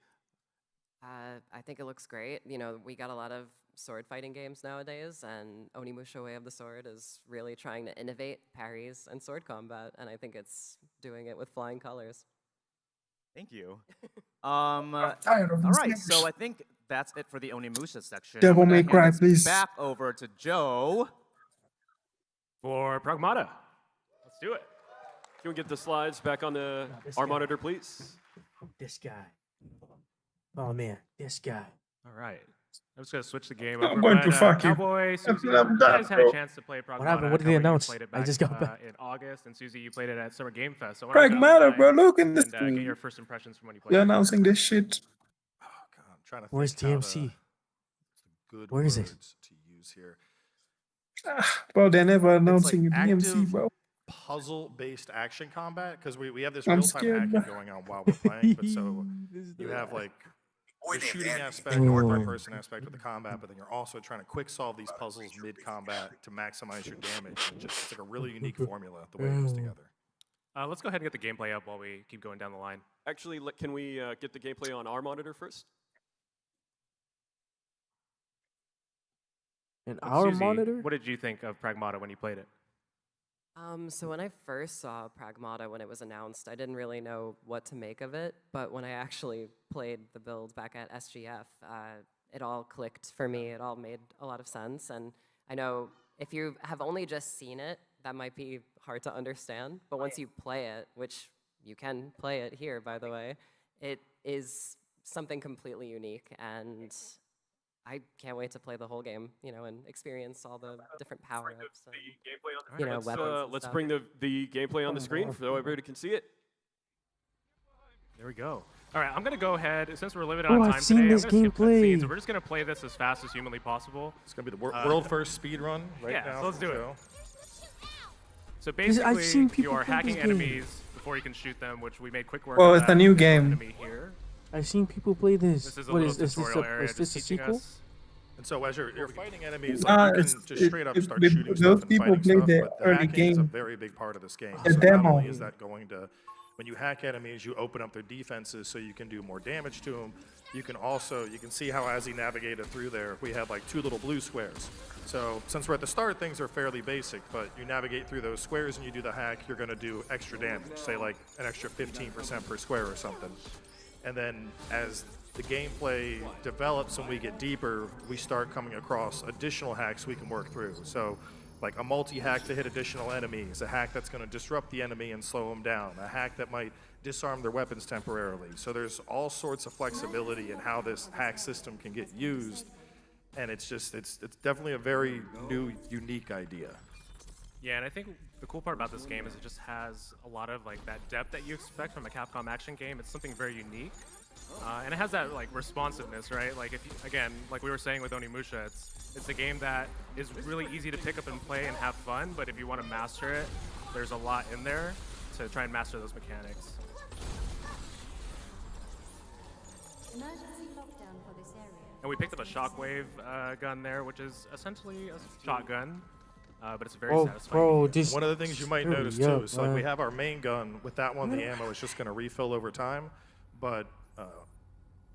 I think it looks great. You know, we got a lot of sword fighting games nowadays, and Onimusha Way of the Sword is really trying to innovate parries and sword combat, and I think it's doing it with flying colors. Thank you. tired of all these right, games. so I think that's it for the Onimusha section. Devil I'm gonna May hand Cry, this please. Back over to Joe. For Pragmata. Let's do it. Can we get the slides back on our monitor, please? This guy. Oh man, this guy. All right. I'm just gonna switch the game I'm over. going But to fuck you. Cowboy, Susie, I'm you done, guys had a bro. chance to play Pragmata. What happened? What did they Cowboy, you announce? played it I back, just got back. in August, and Susie, you played it at Summer Game Fest. So I wanted to Pragmata, drop bro. by Look in this and get thing. your first impressions from when you played They're it. announcing this shit. Oh god, I'm trying to Where's think how DMC? good Where is it? words to use here. Bro, they're never It's announcing like DMC, active bro. puzzle-based action combat because we have this I'm real-time scared, hacking bro. going on while we're playing. But so you have like the shooting aspect, the third-person aspect of the combat, but then you're also trying to quick solve these puzzles mid-combat to maximize your damage. And just it's like a really unique formula the way it goes together. Let's go ahead and get the gameplay up while we keep going down the line. Actually, can we get the gameplay on our monitor first? In our Susie, monitor? what did you think of Pragmata when you played it? So when I first saw Pragmata when it was announced, I didn't really know what to make of it. But when I actually played the build back at SGF, it all clicked for me. It all made a lot of sense. And I know if you have only just seen it, that might be hard to understand. But once you play it, which you can play it here, by the way, it is something completely unique. And I can't wait to play the whole game, you know, and experience all the different power-ups and, you know, weapons and Let's stuff. bring the gameplay on the screen so everybody can see it. There we go. All right, I'm gonna go ahead, since we're limited Oh, on I've time seen today, this I'm gonna skip gameplay. cutscenes, so we're just gonna play this as fast as humanly possible. It's gonna be the world first speed run right yeah, now. so let's do it. I've So basically, seen you people are play this hacking game. enemies before you can shoot them, which we made quick work Well, of it's that a new with this game. enemy here. I've seen people play this. This is a What little is this? tutorial area Is this just a teaching sequel? us. And so as you're fighting enemies, Nah, like, you it's- can just straight up it- start it- shooting those stuff and people fighting played stuff, the but the early hacking is a game. very big part of this game. The So demo. not only is that going to, when you hack enemies, you open up their defenses so you can do more damage to them. You can also, you can see how as he navigated through there, we had like 2 little blue squares. So since we're at the start, things are fairly basic, but you navigate through those squares and you do the hack, you're gonna do extra damage, say like an extra 15% per square or something. And then as the gameplay develops and we get deeper, we start coming across additional hacks we can work through. So like a multi-hack to hit additional enemies, a hack that's gonna disrupt the enemy and slow them down, a hack that might disarm their weapons temporarily. So there's all sorts of flexibility in how this hack system can get used. And it's just, it's definitely a very new, unique idea. Yeah, and I think the cool part about this game is it just has a lot of like that depth that you expect from a Capcom action game. It's something very unique, and it has that like responsiveness, right? Like if you, again, like we were saying with Onimusha, it's a game that is really easy to pick up and play and have fun. But if you want to master it, there's a lot in there to try and master those mechanics. Emergency lockdown for this area. And we picked up a shockwave gun there, which is essentially a shotgun. But it's very satisfying. Bro, this One of the things you might hurry notice too up, is like man. we have our main gun. With that one, the ammo is just going to refill over time. But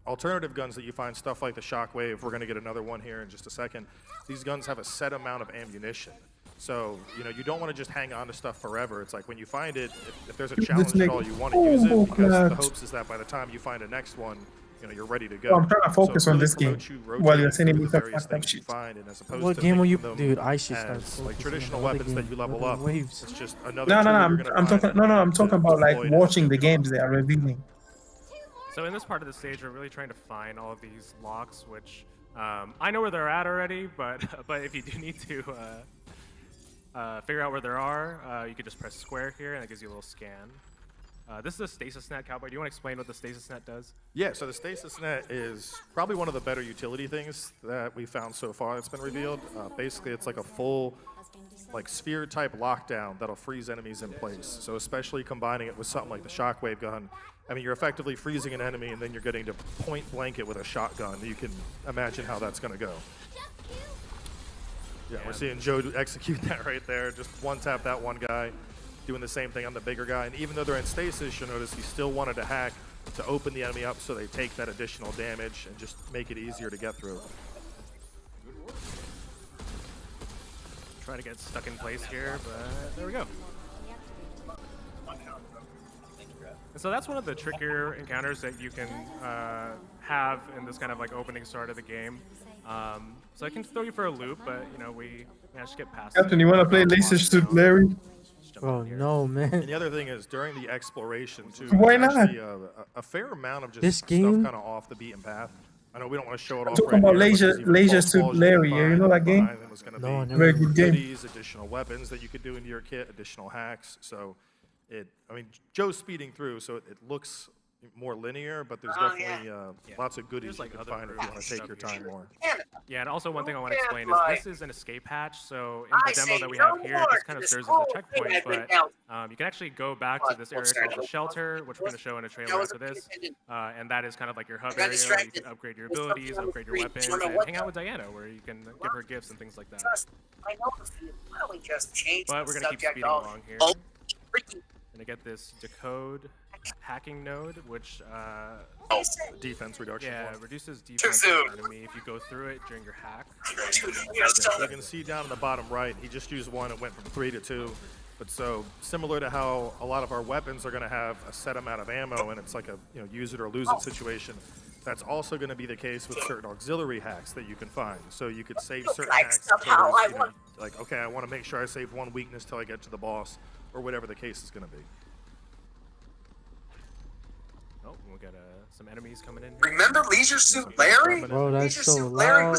alternative guns that you find, stuff like the Shockwave, we're going to get another one here in just a second. These guns have a set amount of ammunition. So, you know, you don't want to just hang on to stuff forever. It's like when you find it, if there's a challenge at all, you want to use it because the hopes is that by the time you find a next one, you know, you're ready to go. Well, I'm trying to focus So it on really this game promotes you while you're rotating sending through me the some various fucked up things you shit. find, and as opposed What to game will you, thinking of them dude? I should start as focusing like on traditional another weapons that game, you level other up. waves. It's just another No, tool no, you're gonna I'm talking. find No, no, I'm to talking about like deploy it. watching the games they are revealing. So in this part of the stage, we're really trying to find all of these locks, which I know where they're at already, but if you do need to figure out where there are, you can just press square here, and it gives you a little scan. This is a stasis net, Cowboy. Do you want to explain what the stasis net does? Yeah, so the stasis net is probably one of the better utility things that we found so far that's been revealed. Basically, it's like a full like sphere-type lockdown that'll freeze enemies in place. So especially combining it with something like the shockwave gun, I mean, you're effectively freezing an enemy and then you're getting to point blank it with a shotgun. You can imagine how that's going to go. Yeah, we're seeing Joe execute that right there. Just one-tap that one guy, doing the same thing on the bigger guy. And even though they're in stasis, you'll notice he still wanted to hack to open the enemy up so they take that additional damage and just make it easier to get through. Try to get stuck in place here, but there we go. And so that's one of the trickier encounters that you can have in this kind of like opening start of the game. So I can throw you for a loop, but you know we managed to get past. Captain, you want to play Laser Suit Larry? Oh no, man! And the other thing is during the exploration too. Why there's not? actually a fair amount of just This stuff game- kind of off the beaten path. I know we don't want to show it off. Talking right about here, but there's even Leisure false Suit walls Larry, can yeah, you find, know that and game? behind them is going to No, I be never Very did. good game. goodies, additional weapons that you could do into your kit, additional hacks. So I mean, Joe's speeding through, so it looks more linear, but there's definitely lots of goodies There's, you like, can other find if you want to stuff take your here. time more. Yeah, and also one thing I want to explain is this is an escape hatch. So in the demo that we have here, this kind of serves as a checkpoint, but you can actually go back to this area called the shelter, which we're going to show in a trailer after this, and that is kind of like your hub area where you can upgrade your abilities, upgrade your weapons, and hang out with Diana, where you can give her gifts and things like that. But we're going to keep speeding along here. Gonna get this decode hacking node, which defense reduction. Yeah, reduces defense of the enemy if you go through it during your hack. So you can see down in the bottom right, he just used one and went from 3 to 2. But so similar to how a lot of our weapons are going to have a set amount of ammo, and it's like a use it or lose it situation. That's also going to be the case with certain auxiliary hacks that you can find. So you could save certain hacks until there's, like, okay, I want to make sure I save one weakness till I get to the boss, or whatever the case is going to be. Oh, we'll get some enemies coming in. Remember Leisure Suit Larry? Bro, that's Leisure so Suit Larry loud,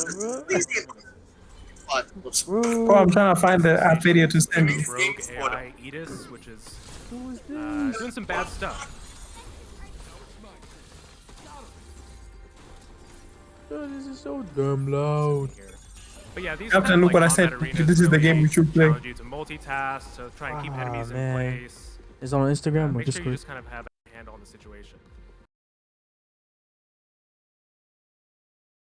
was bro. Bro, I'm trying to find the app video to send you. Rogue AI Edis, which is doing some bad stuff. Oh, this is so damn loud. But yeah, these Captain, look what I said. This is the game we should play. challenge you to multitask, to try and keep enemies in place. It's on Instagram or Make sure you Discord. just kind of have a handle on the situation.